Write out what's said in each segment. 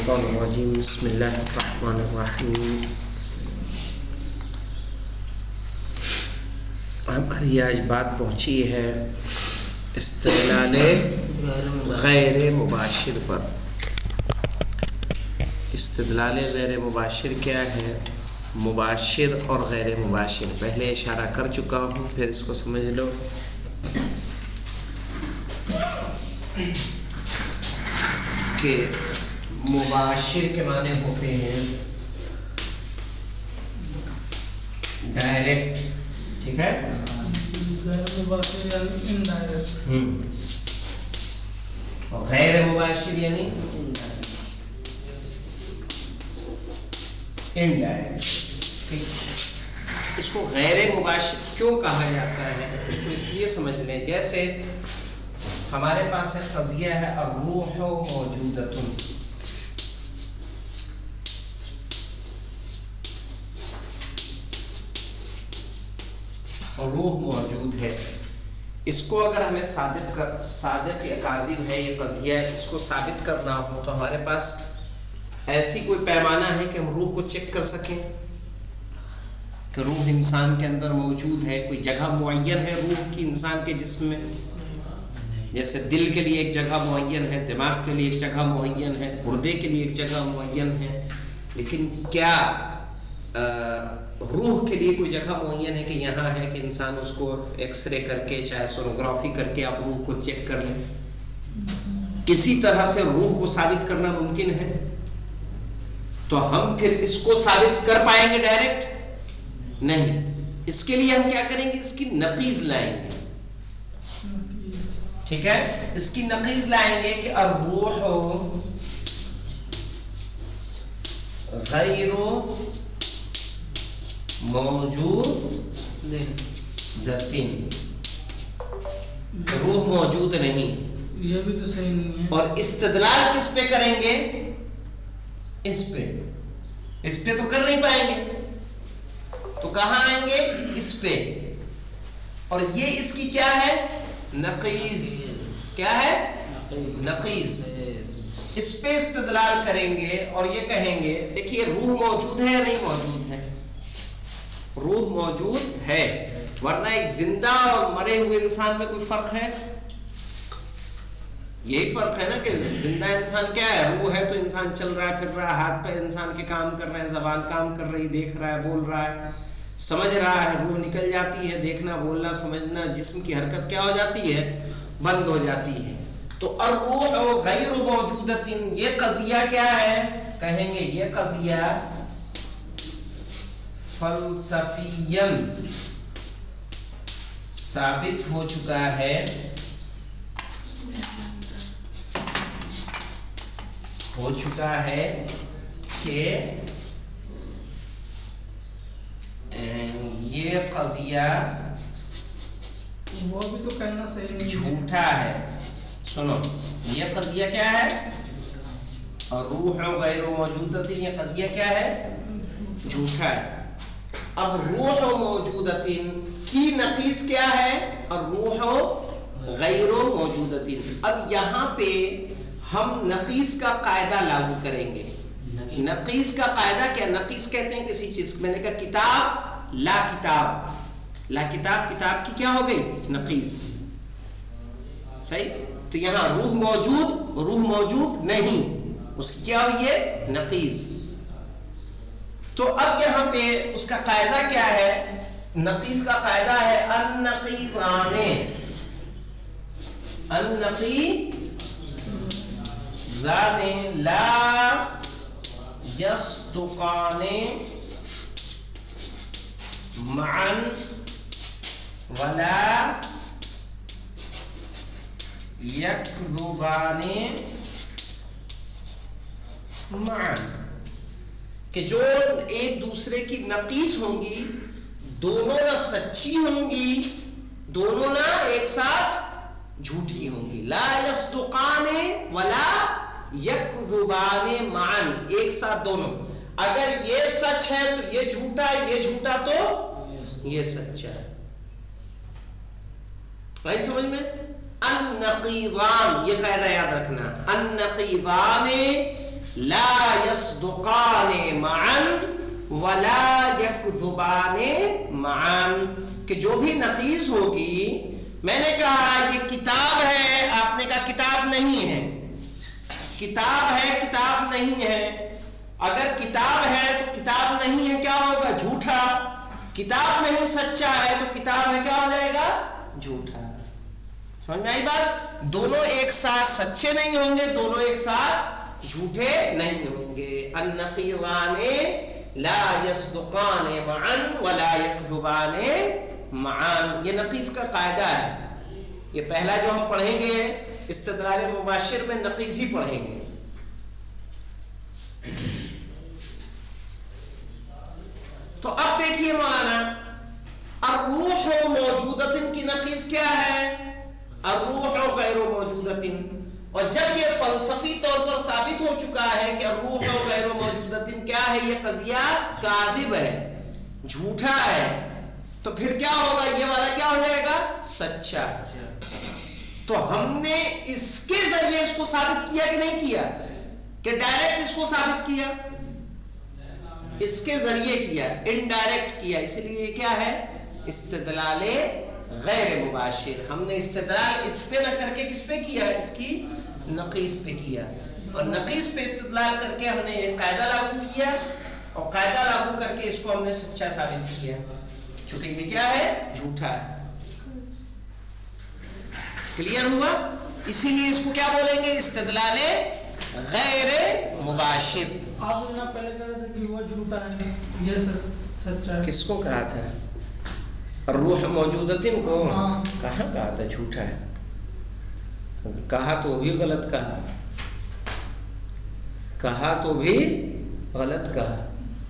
الشیطان الرجیم بسم اللہ الرحمن الرحیم. ہماری آج بات پہنچی ہے استدلال غیر مباشر پر. استدلال غیر مباشر کیا ہے؟ مباشر اور غیر مباشر پہلے اشارہ کر چکا ہوں، پھر اس کو سمجھ لو. کہ مباشر کے معنی ہوتے ہیں ڈائریکٹ، ٹھیک ہے؟ غیر مباشر یعنی انڈائریکٹ. اور غیر مباشر یعنی انڈائریکٹ. اس کو غیر مباشر کیوں کہا جاتا ہے؟ اس کو اس لیے سمجھ لیں، جیسے ہمارے پاس ایک قضیہ ہے الروح موجودۃ. روح موجود ہے. اس کو اگر ہمیں صادق یا کاذب ہے یہ قضیہ، اس کو ثابت کرنا ہو تو ہمارے پاس ایسی کوئی پیمانہ ہے کہ ہم روح کو چیک کر سکیں کہ روح انسان کے اندر موجود ہے؟ کوئی جگہ معین ہے روح کی انسان کے جسم میں؟ جیسے دل کے لیے ایک جگہ معین ہے، دماغ کے لیے ایک جگہ معین ہے، گردے کے لیے ایک جگہ معین ہے، لیکن کیا روح کے لیے کوئی جگہ معین ہے کہ یہاں ہے کہ انسان اس کو ایکس رے کر کے چاہے سونوگرافی کر کے آپ روح کو چیک کر لیں؟ کسی طرح سے روح کو ثابت کرنا ممکن ہے؟ تو ہم پھر اس کو ثابت کر پائیں گے ڈائریکٹ؟ نہیں. اس کے لیے ہم کیا کریں گے؟ اس کی نقیض لائیں گے. ٹھیک ہے؟ اس کی نقیض لائیں گے کہ الروح غیر موجود، روح موجود نہیں. یہ بھی تو صحیح نہیں ہے. اور استدلال کس پہ کریں گے؟ اس پہ تو کر نہیں پائیں گے، تو کہاں آئیں گے؟ اس پہ. اور یہ اس کی کیا ہے؟ نقیض. کیا ہے؟ نقیض. اس پہ استدلال کریں گے اور یہ کہیں گے دیکھیے روح موجود ہے یا نہیں موجود ہے؟ روح موجود ہے، ورنہ ایک زندہ اور مرے ہوئے انسان میں کوئی فرق ہے؟ یہی فرق ہے نا کہ زندہ انسان کیا ہے؟ روح ہے تو انسان چل رہا ہے، پھر رہا ہے، ہاتھ پیر انسان کے کام کر رہے ہیں، زبان کام کر رہی، دیکھ رہا ہے، بول رہا ہے، سمجھ رہا ہے. روح نکل جاتی ہے، دیکھنا بولنا سمجھنا، جسم کی حرکت کیا ہو جاتی ہے؟ بند ہو جاتی ہے. تو الروح غیر موجودۃ یہ قضیہ کیا ہے؟ کہیں گے یہ قضیہ فلسفیاً ثابت ہو چکا ہے، کہ یہ قضیہ وہ بھی تو کہنا صحیح نہیں جھوٹا ہے. سنو، یہ قضیہ کیا ہے؟ اور روح غیر موجودۃ یہ قضیہ کیا ہے؟ جھوٹا ہے. اب روح موجودۃ کی نقیض کیا ہے؟ اور روح غیر موجودۃ. اب یہاں پہ ہم نقیض کا قاعدہ لاگو کریں گے. نقیض کا قاعدہ کیا؟ نقیض کہتے ہیں کسی چیز، میں نے کہا کتاب لا کتاب، لا کتاب، کتاب کی کیا ہو گئی؟ نقیض. صحیح؟ تو یہاں روح موجود نہیں، اس کی کیا ہوئی ہے؟ نقیض. تو اب یہاں پہ اس کا قاعدہ کیا ہے؟ نقیض کا قاعدہ ہے النقیضان لا یصدقان معا ولا یکذبان معا. کہ جو ایک دوسرے کی نقیض ہوں گی، دونوں نہ سچی ہوں گی، دونوں نہ ایک ساتھ جھوٹی ہوں گی. لا یصدقان ولا یکذبان معا، ایک ساتھ دونوں. اگر یہ سچ ہے تو یہ جھوٹا، یہ جھوٹا تو یہ سچا ہے. بھائی سمجھ میں؟ النقیضان یہ قاعدہ یاد رکھنا، النقیضان لا یصدقان معا ولا یکذبان معا، کہ جو بھی نقیض ہوگی، میں نے کہا یہ کتاب ہے، آپ نے کہا کتاب نہیں ہے، کتاب ہے کتاب نہیں ہے، اگر کتاب ہے تو کتاب نہیں ہے کیا ہوگا؟ جھوٹا، کتاب نہیں سچا ہے تو کتاب ہے کیا ہو جائے گا؟ جھوٹا۔ سمجھ میں آئی بات؟ دونوں ایک ساتھ سچے نہیں ہوں گے، دونوں ایک ساتھ جھوٹے نہیں ہوں گے۔ النقیضان لا یصدقان معا ولا یکذبان معا، یہ نقیض کا قاعدہ ہے۔ یہ پہلا جو ہم پڑھیں گے استدلال مباشر میں نقیض ہی پڑھیں گے۔ تو اب دیکھیے مولانا، الروح موجودۃ کی نقیض کیا ہے؟ الروح غیر موجودۃ، اور جب یہ فلسفی طور پر ثابت ہو چکا ہے کہ الروح غیر موجودۃ کیا ہے، یہ قضیہ کاذب ہے، جھوٹا ہے، تو پھر کیا ہوگا؟ یہ والا کیا ہو جائے گا؟ سچا۔ تو ہم نے اس کے ذریعے اس کو ثابت کیا کہ نہیں کیا؟ کہ ڈائریکٹ اس کو ثابت کیا؟ اس کے ذریعے کیا، انڈائریکٹ کیا، اس لیے کیا ہے؟ استدلال غیر مباشر۔ ہم نے استدلال اس پہ نہ کر کے کس پہ کیا؟ اس کی نقیض پہ کیا، اور نقیض پہ استدلال کر کے ہم نے یہ قاعدہ لاگو کیا، اور قاعدہ لاگو کر کے اس کو ہم نے سچا ثابت کیا، چونکہ یہ کیا ہے؟ جھوٹا ہے۔ کلیئر ہوا؟ اسی لیے اس کو کیا بولیں گے؟ استدلال غیر مباشر۔ آپ نے پہلے کہا تھا کہ وہ جھوٹا ہے، یہ سچا ہے۔ کس کو کہا تھا؟ روح موجودۃ کو کہاں کہا تھا جھوٹا ہے؟ کہا تو بھی غلط کہا، کہا تو بھی غلط کہا۔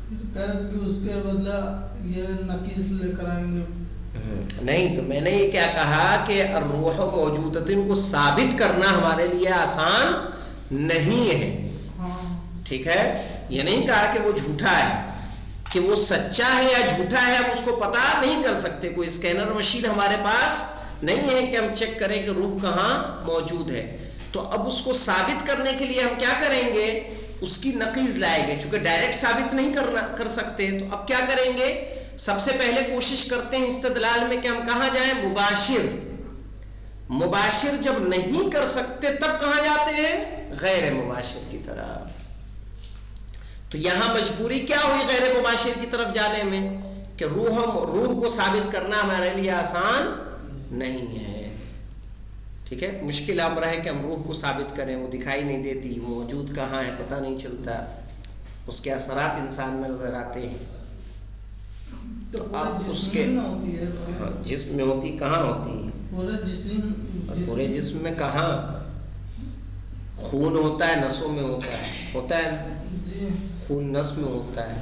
اس کے بدلہ یہ نقیض لے کر آئیں گے۔ نہیں، تو میں نے یہ کیا کہا کہ الروح موجودۃ کو ثابت کرنا ہمارے لیے آسان نہیں ہے، ٹھیک ہے؟ یہ نہیں کہا کہ وہ جھوٹا ہے، کہ وہ سچا ہے یا جھوٹا ہے ہم اس کو پتا نہیں کر سکتے، کوئی اسکینر مشین ہمارے پاس نہیں ہے کہ ہم چیک کریں کہ روح کہاں موجود ہے۔ تو اب اس کو ثابت کرنے کے لیے ہم کیا کریں گے؟ اس کی نقیض لائیں گے، چونکہ ڈائریکٹ ثابت نہیں کر سکتے، تو اب کیا کریں گے؟ سب سے پہلے کوشش کرتے ہیں استدلال میں کہ ہم کہاں جائیں؟ مباشر۔ مباشر جب نہیں کر سکتے تب کہاں جاتے ہیں؟ غیر مباشر کی طرف۔ تو یہاں مجبوری کیا ہوئی غیر مباشر کی طرف جانے میں؟ کہ روح کو ثابت کرنا ہمارے لیے آسان نہیں ہے، ٹھیک ہے؟ مشکل امر ہے کہ ہم روح کو ثابت کریں، وہ دکھائی نہیں دیتی، وہ موجود کہاں ہے پتہ نہیں چلتا، اس کے اثرات انسان میں نظر آتے ہیں۔ تو اب اس کے جسم میں ہوتی، کہاں ہوتی؟ پورے جسم میں کہاں؟ خون ہوتا ہے، نسوں میں ہوتا ہے، خون نس میں ہوتا ہے،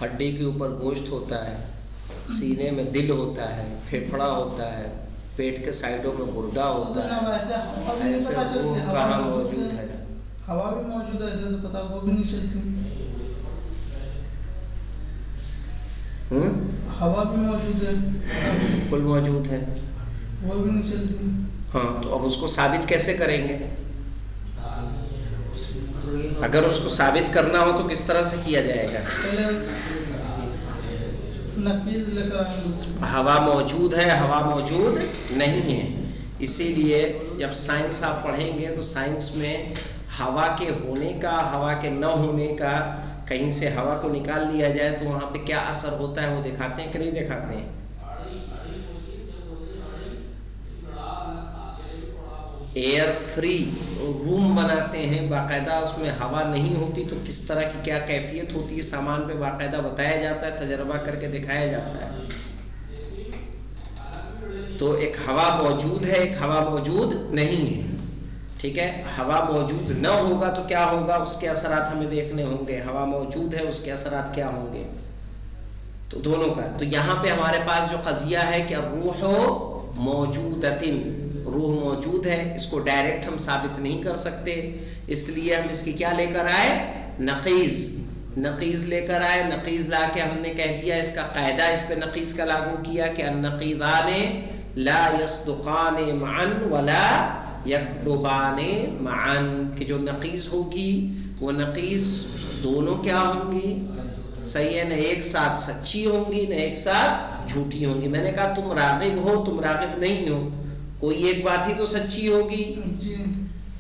ہڈی کے اوپر گوشت ہوتا ہے، سینے میں دل ہوتا ہے، پھیپھڑا ہوتا ہے، پیٹ کے سائڈوں میں گردہ ہوتا ہے، ایسے روح کہاں موجود ہے؟ ہوا بھی موجود ہے، ایسے تو پتا وہ بھی نہیں چلتی۔ ہوا بھی موجود ہے، بالکل موجود ہے، وہ بھی نہیں چلتی۔ ہاں، تو اب اس کو ثابت کیسے کریں گے؟ اگر اس کو ثابت کرنا ہو تو کس طرح سے کیا جائے گا؟ ہوا موجود ہے، ہوا موجود نہیں ہے، اسی لیے جب سائنس آپ پڑھیں گے تو سائنس میں ہوا کے ہونے کا، ہوا کے نہ ہونے کا، کہیں سے ہوا کو نکال لیا جائے تو وہاں پہ کیا اثر ہوتا ہے وہ دکھاتے ہیں کہ نہیں دکھاتے ہیں؟ ایئر فری روم بناتے ہیں باقاعدہ، اس میں ہوا نہیں ہوتی تو کس طرح کی کیا کیفیت ہوتی ہے، سامان پہ باقاعدہ بتایا جاتا ہے، تجربہ کر کے دکھایا جاتا ہے۔ تو ایک ہوا موجود ہے، ایک ہوا موجود نہیں ہے، ٹھیک ہے؟ ہوا موجود نہ ہوگا تو کیا ہوگا؟ اس کے اثرات ہمیں دیکھنے ہوں گے، ہوا موجود ہے اس کے اثرات کیا ہوں گے؟ تو دونوں کا۔ تو یہاں پہ ہمارے پاس جو قضیہ ہے کہ روح موجودۃ، روح موجود ہے، اس کو ڈائریکٹ ہم ثابت نہیں کر سکتے، اس لیے ہم اس کی کیا لے کر آئے؟ نقیض لے کر آئے۔ نقیض لا کے ہم نے کہہ دیا، اس کا قاعدہ اس پہ نقیض کا لاگو کیا کہ النقیضان لا یصدقان معا ولا یکذبان معا، کہ جو نقیض ہوگی وہ نقیص دونوں کیا ہوں گی؟ صحیح ہے، نہ ایک ساتھ سچی ہوں گی نہ ایک ساتھ جھوٹی ہوں گی. میں نے کہا تم راغب ہو، تم راغب نہیں ہو، کوئی ایک بات ہی تو سچی ہوگی.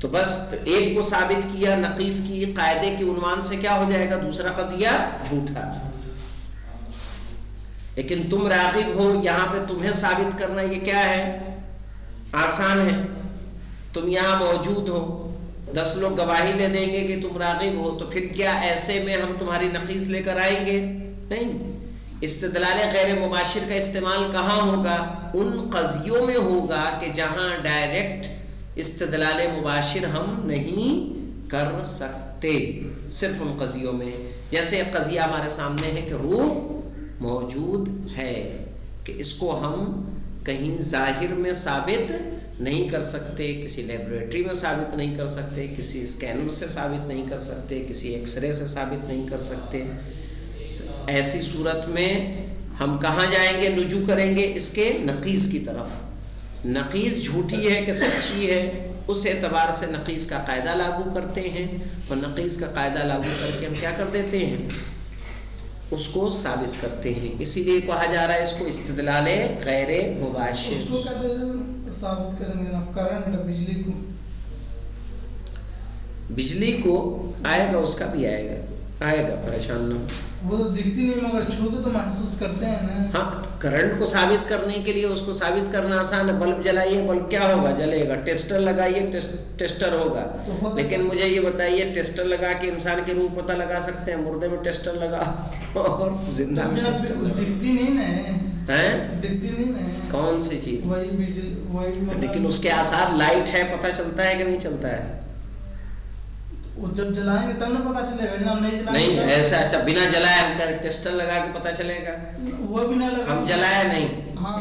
تو بس ایک کو ثابت کیا نقیص کی قاعدے کے عنوان سے، کیا ہو جائے گا؟ دوسرا قضیہ جھوٹا. لیکن تم راغب ہو، یہاں پہ تمہیں ثابت کرنا یہ کیا ہے؟ آسان ہے. تم یہاں موجود ہو، 10 لوگ گواہی دے دیں گے کہ تم راغب ہو، تو پھر کیا ایسے میں ہم تمہاری نقیص لے کر آئیں گے؟ نہیں. استدلال غیر مباشر کا استعمال کہاں ہوگا؟ ان قضیوں میں ہوگا کہ جہاں ڈائریکٹ استدلال مباشر ہم نہیں کر سکتے، صرف ان قضیوں میں. جیسے ایک قضیہ ہمارے سامنے ہے کہ روح موجود ہے، کہ اس کو ہم کہیں ظاہر میں ثابت نہیں کر سکتے، کسی لیبوریٹری میں ثابت نہیں کر سکتے، کسی اسکینر سے ثابت نہیں کر سکتے، کسی ایکس رے سے ثابت نہیں کر سکتے. ایسی صورت میں ہم کہاں جائیں گے؟ رجوع کریں گے اس کے نقیص کی طرف. نقیص جھوٹی ہے کہ سچی ہے، اس اعتبار سے نقیص کا قاعدہ لاگو کرتے ہیں، اور نقیص کا قاعدہ لاگو کر کے ہم کیا کر دیتے ہیں؟ اس کو ثابت کرتے ہیں. اسی لیے کہا جا رہا ہے اس کو استدلال غیر مباشر. اس کو کہتے ہیں ثابت کریں گے نا کرنٹ، بجلی کو. بجلی کو آئے گا، اس کا بھی آئے گا، آئے گا، پریشان نہ ہو. وہ تو دکھتی نہیں مگر چھوتے تو محسوس کرتے ہیں نا. ہاں، کرنٹ کو ثابت کرنے کے لیے اس کو ثابت کرنا آسان ہے. بلب جلائیے، بلب کیا ہوگا؟ جلے گا. ٹیسٹر لگائیے، ٹیسٹر ہوگا. لیکن مجھے یہ بتائیے، ٹیسٹر لگا کے انسان کی روح پتہ لگا سکتے ہیں؟ مردے میں ٹیسٹر لگا اور زندہ میں ٹیسٹر لگا. دکھتی نہیں نا ہے، دکھتی نہیں نا. کون سی چیز؟ وہی بجلی، وہی. لیکن اس کے آثار لائٹ ہے، پتہ چلتا ہے کہ نہیں چلتا ہے؟ وہ جب جلائیں گے تب نہ پتہ چلے گا. نہیں ایسا. اچھا، بنا جلائے ہم کر ٹیسٹر لگا کے پتہ چلے گا؟ وہ بھی نہ لگا. ہم جلائے نہیں، ہاں،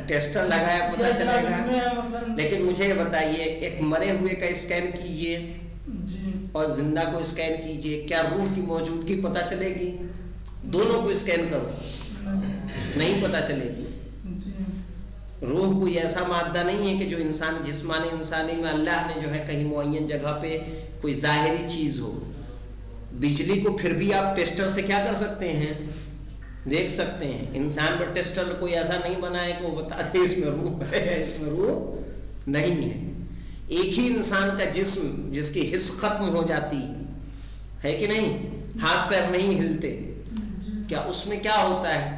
ٹیسٹر لگایا پتہ چلے گا. لیکن مجھے یہ بتائیے، ایک مرے ہوئے کا اسکین کیجئے اور زندہ کو اسکین کیجئے، کیا روح کی موجودگی پتہ چلے گی؟ دونوں کو اسکین کرو، نہیں پتہ چلے گی. روح کوئی ایسا مادہ نہیں ہے کہ جو انسان جسمانی انسانی میں اللہ نے جو ہے کہیں معین جگہ پہ کوئی ظاہری چیز ہو. بجلی کو پھر بھی آپ ٹیسٹر سے کیا کر سکتے ہیں؟ دیکھ سکتے ہیں. انسان پر ٹیسٹر کوئی ایسا نہیں بنا ہے کہ وہ بتا دے اس میں روح ہے، اس میں روح نہیں ہے. ایک ہی انسان کا جسم جس کی حس ختم ہو جاتی ہے کہ نہیں، ہاتھ پیر نہیں ہلتے، کیا اس میں کیا ہوتا ہے؟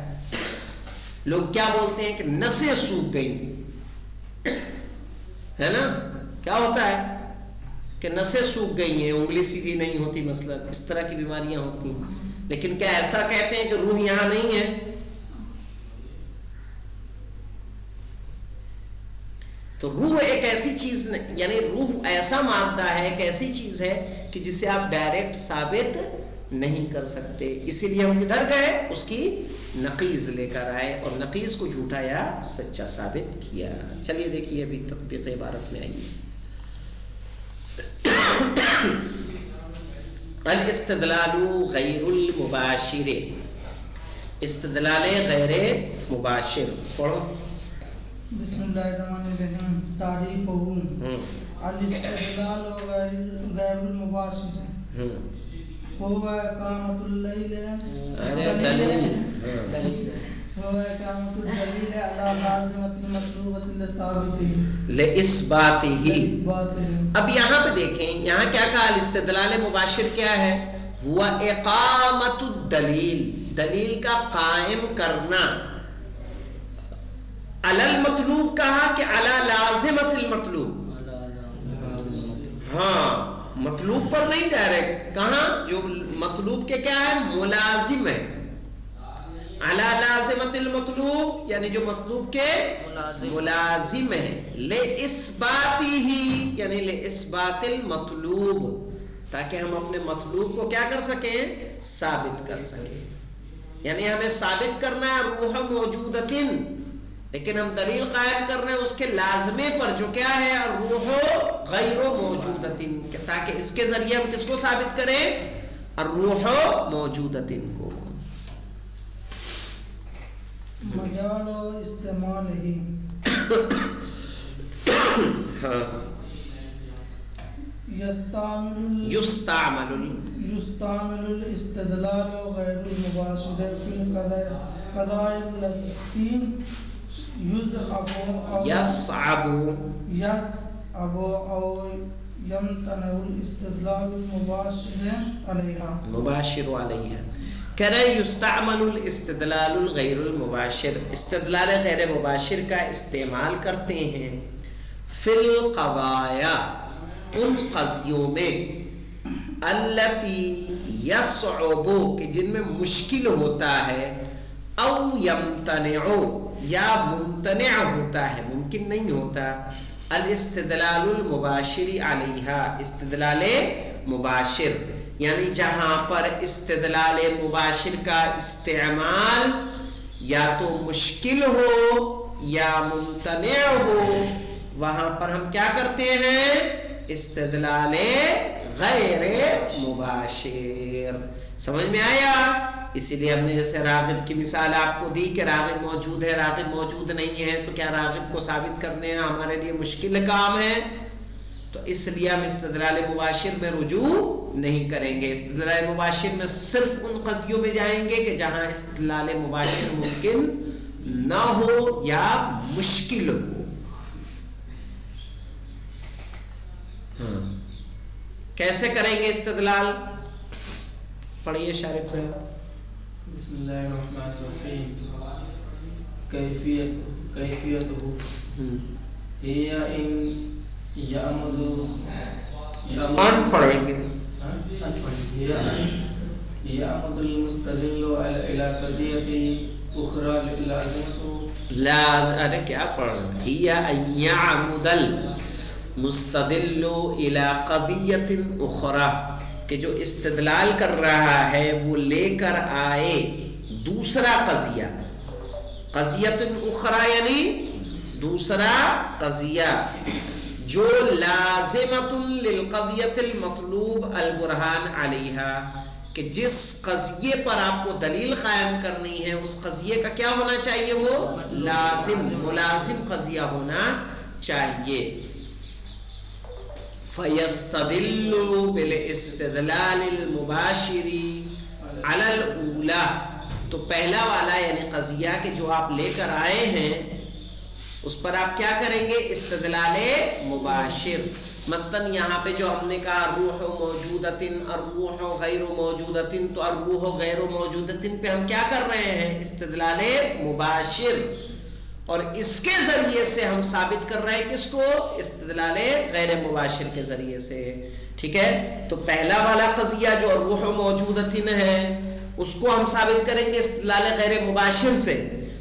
لوگ کیا بولتے ہیں کہ نسیں سوکھ گئی، ہے نا؟ کیا ہوتا ہے کہ نسیں سوکھ گئی ہیں، انگلی سیدھی نہیں ہوتی، مثلا اس طرح کی بیماریاں ہوتی ہیں. لیکن کیا ایسا کہتے ہیں کہ روح یہاں نہیں ہے؟ تو روح ایک ایسی چیز یعنی روح ایسا مادہ ہے، ایک ایسی چیز ہے کہ جسے آپ ڈائریکٹ ثابت نہیں کر سکتے. اسی لیے ہم کدھر گئے؟ اس کی نقیض لے کر آئے اور نقیض کو جھوٹا یا سچا ثابت کیا. چلیے دیکھیے ابھی تطبیق عبارت میں آئیے. الاستدلال غیر المباشر، استدلال غیر مباشر. پڑھو. بسم اللہ الرحمن الرحیم. تعریف الاستدلال غیر المباشر هو إقامة الدليل على لازمة المطلوبة لإثباته. اب یہاں پہ دیکھیں، یہاں کیا کہا؟ الاستدلال مباشر کیا ہے؟ ہوا اقامت الدلیل، دلیل کا قائم کرنا. علی المطلوب کہا کہ علی لازمت المطلوب. ہاں، مطلوب پر نہیں ڈائریکٹ. کہاں؟ جو مطلوب کے کیا ہے؟ ملازم ہے. علی لازمت المطلوب یعنی جو مطلوب کے ملازم ہے. لِإِثْبَاتِهِ یعنی لِإِثْبَاتِ المطلوب، تاکہ ہم اپنے مطلوب کو کیا کر سکیں؟ ثابت کر سکیں. یعنی ہمیں ثابت کرنا ہے روح موجودتن، لیکن ہم دلیل قائم کر رہے ہیں اس کے لازمے پر جو کیا ہے؟ الروح غیر موجودتن، تاکہ اس کے ذریعے ہم کس کو ثابت کریں؟ الروح موجودتن کو. مجال و استعمال ہی. ہاں، يستعمل الاستدلال غير المباشر في القضايا التي يصعب أو يمتنع الاستدلال المباشر عليها. کہنا یستعمل الاستدلال الغیر المباشر، استدلال غیر مباشر کا استعمال کرتے ہیں فی القضایا، ان قضیوں میں التی یصعب، کہ جن میں مشکل ہوتا ہے، او یمتنع، یا ممتنع ہوتا ہے، ممکن نہیں ہوتا، الاستدلال المباشر علیہا، استدلال مباشر، یعنی جہاں پر استدلال مباشر کا استعمال یا تو مشکل ہو یا ممتنع ہو، وہاں پر ہم کیا کرتے ہیں؟ استدلال غیر مباشر. سمجھ میں آیا؟ اسی لیے ہم نے جیسے راغب کی مثال آپ کو دی کہ راغب موجود ہے، راغب موجود نہیں ہے، تو کیا راغب کو ثابت کرنے ہمارے لیے مشکل کام ہے؟ تو اس لیے ہم استدلال مباشر میں رجوع نہیں کریں گے. استدلال مباشر میں صرف ان قضیوں میں جائیں گے کہ جہاں استدلال مباشر ممکن نہ ہو یا مشکل ہو. کیسے کریں گے استدلال؟ پڑھیے شارف صاحب. بسم اللہ الرحمن الرحیم. کیفیتہ ہی ان پڑھیں گے. يعمد المستدل إلى قضية أخرى لازم کیا پڑھ رہے ہیں؟ هي أن يعمد المستدل إلى قضية أخرى، کہ جو استدلال کر رہا ہے وہ لے کر آئے دوسرا قضیہ. قضیۃ اخرى یعنی دوسرا قضیہ جو لازمۃ للقضیۃ المطلوب البرہان علیہا، کہ جس قضیے پر آپ کو دلیل قائم کرنی ہے اس قضیے کا کیا ہونا چاہیے؟ وہ لازم، ملازم قضیہ ہونا چاہیے. فَيَسْتَدِلُّ بِالْإِسْتِدْلَالِ الْمُبَاشِرِ عَلَى الْأُولَى، تو پہلا والا یعنی قضیہ کہ جو آپ لے کر آئے ہیں اس پر آپ کیا کریں گے؟ استدلال مباشر. مثلا یہاں پہ جو ہم نے کہا روح موجودتن، الروح غیر موجودتن، تو الروح غیر موجودتن پہ ہم کیا کر رہے ہیں؟ استدلال مباشر. اور اس کے ذریعے سے ہم ثابت کر رہے ہیں کس کو؟ استدلال غیر مباشر کے ذریعے سے. ٹھیک ہے، تو پہلا والا قضیہ جو الروح موجودتن ہے اس کو ہم ثابت کریں گے استدلال غیر مباشر سے،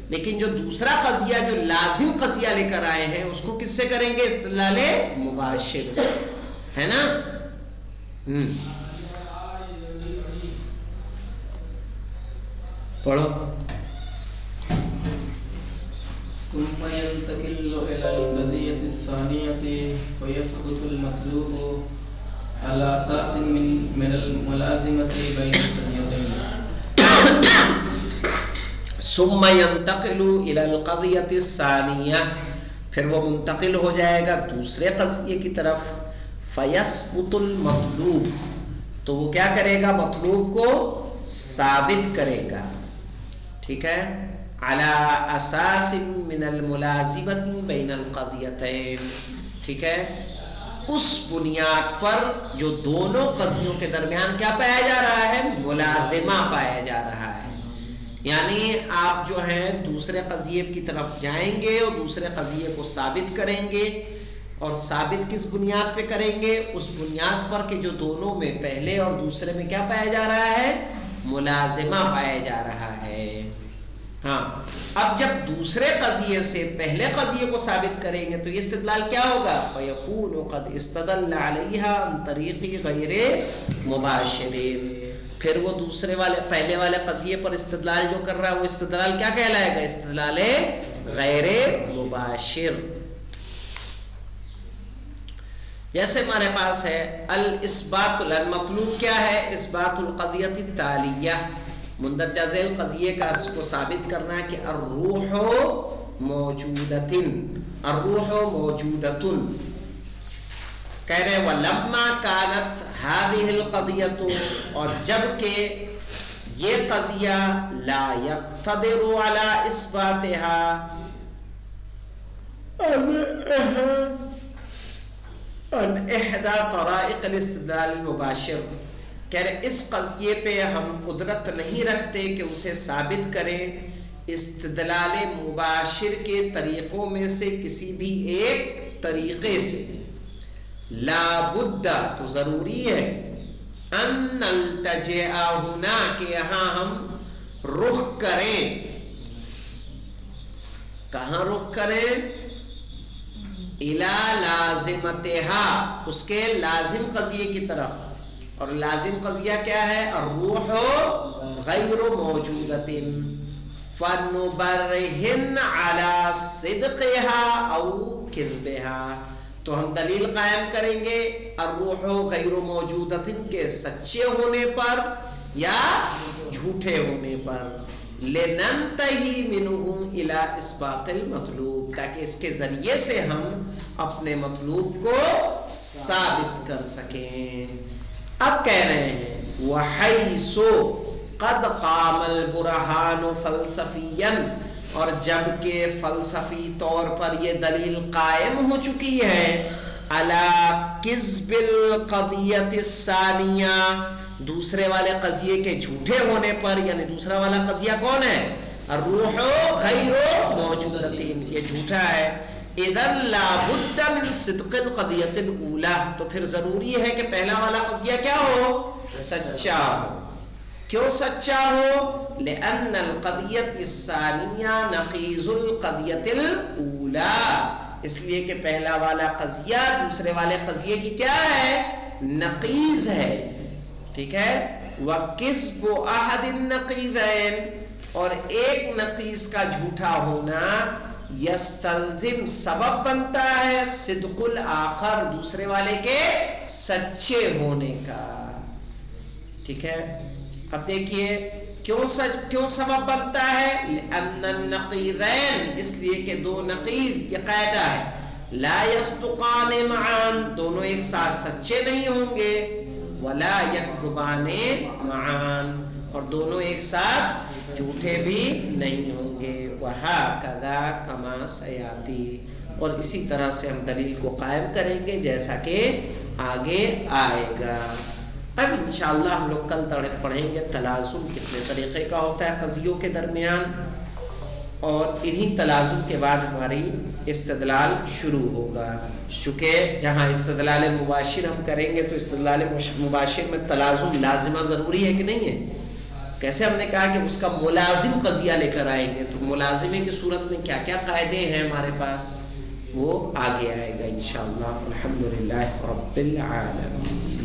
لیکن جو دوسرا قضیہ جو لازم قضیہ لے کر آئے ہیں اس کو کس سے کریں گے؟ استدلال مباشر سے، ہے نا؟ پڑھو. ثم ينتقل إلى القضية الثانية ويثبت المطلوب على أساس من الملازمة بين القضيتين. ثم ينتقل الى القضیۃ الثانیہ، پھر وہ منتقل ہو جائے گا دوسرے قضیے کی طرف. فیثبت المطلوب، تو وہ کیا کرے گا؟ مطلوب کو ثابت کرے گا. ٹھیک ہے، علی اساس من الملازمۃ بین القضیتین. ٹھیک ہے، اس بنیاد پر جو دونوں قضیوں کے درمیان کیا پایا جا رہا ہے؟ ملازمہ پایا جا رہا ہے. یعنی آپ جو ہیں دوسرے قضیے کی طرف جائیں گے اور دوسرے قضیے کو ثابت کریں گے، اور ثابت کس بنیاد پہ کریں گے؟ اس بنیاد پر کہ جو دونوں میں پہلے اور دوسرے میں کیا پایا جا رہا ہے؟ ملازمہ پایا جا رہا ہے. ہاں، اب جب دوسرے قضیے سے پہلے قضیے کو ثابت کریں گے تو یہ استدلال کیا ہوگا؟ فَيَكُونُ قَدْ اسْتَدَلَّ عَلَيْهَا عَنْ طَرِيقِ غَيْرِ مُبَاشِرٍ. پھر وہ دوسرے والے پہلے والے قضیے پر استدلال جو کر رہا ہے وہ استدلال کیا کہلائے گا؟ استدلال غیر مباشر. جیسے ہمارے پاس ہے الاثبات، المطلوب کیا ہے؟ اثبات القضیۃ التالیہ، مندرجہ ذیل قضیے کا اس کو ثابت کرنا ہے کہ الروح موجودتن، الروح موجودتن. کہہ رہے وَلَمَّا كَانَتْ هَذِهِ الْقَضِيَةُ، اور جب کہ یہ قضیہ لا يقتدر على اثباتها، ان احدى طرائق الاستدلال المباشر، کہہ رہے اس قضیے پہ ہم قدرت نہیں رکھتے کہ اسے ثابت کریں استدلال مباشر کے طریقوں میں سے کسی بھی ایک طریقے سے، لا بد، تو ضروری ہے، ان نلتجئ ہونا، کہ یہاں ہم رخ کریں، کہاں رخ کریں؟ الی لازمتہا، اس کے لازم قضیے کی طرف، اور لازم قضیہ کیا ہے؟ الروح غیر موجودۃ فنبرہن علی صدقہا او کذبہا، تو ہم دلیل قائم کریں گے الروح غیر موجودۃ کے سچے ہونے پر یا جھوٹے ہونے پر، لننتہی منہ الی اثبات المطلوب، تاکہ اس کے ذریعے سے ہم اپنے مطلوب کو ثابت کر سکیں۔ اب کہہ رہے ہیں وحیث قد قام البرہان فلسفیاً، اور جب کہ فلسفی طور پر یہ دلیل قائم ہو چکی ہے علی کذب القضیۃ الثانیہ، دوسرے والے قضیے کے جھوٹے ہونے پر، یعنی دوسرا والا قضیہ کون ہے؟ الروح غیر موجودۃ، یہ جھوٹا ہے، اذن لا بد من صدق القضیۃ الاولی، تو پھر ضروری ہے کہ پہلا والا قضیہ کیا ہو؟ سچا ہو۔ کیوں سچا ہو؟ لأن القضیۃ الثانیہ نقیض القضیۃ الاولی، اس لیے کہ پہلا والا قضیہ دوسرے والے قضیے کی کیا ہے؟ نقیض ہے، ٹھیک ہے؟ وَكِذْبُ أَحَدِ النَّقِيضَيْنِ، اور ایک نقیض کا جھوٹا ہونا یستلزم، سبب بنتا ہے صدق الآخر، دوسرے والے کے سچے ہونے کا، ٹھیک ہے؟ اب دیکھیے کیوں سبب بنتا ہے؟ لأن النقیضین، اس لیے کہ دو نقیض، یہ قاعدہ ہے، لا یصدقان معا، دونوں ایک ساتھ سچے نہیں ہوں گے، ولا یکذبان معا، اور دونوں ایک ساتھ جھوٹے بھی نہیں ہوں گے، وہکذا کما سیاتی، اور اسی طرح سے ہم دلیل کو قائم کریں گے جیسا کہ آگے آئے گا۔ اب انشاءاللہ ہم لوگ کل پڑھیں گے تلازم کتنے طریقے کا ہوتا ہے قضیوں کے درمیان، اور انہی تلازم کے بعد ہماری استدلال شروع ہوگا، چونکہ جہاں استدلال مباشر ہم کریں گے تو استدلال مباشر میں تلازم لازمہ ضروری ہے کہ نہیں ہے؟ کیسے ہم نے کہا کہ اس کا ملازم قضیہ لے کر آئیں گے، تو ملازمے کی صورت میں کیا کیا قاعدے ہیں ہمارے پاس، وہ آگے آئے گا انشاءاللہ۔ الحمدللہ رب العالمین۔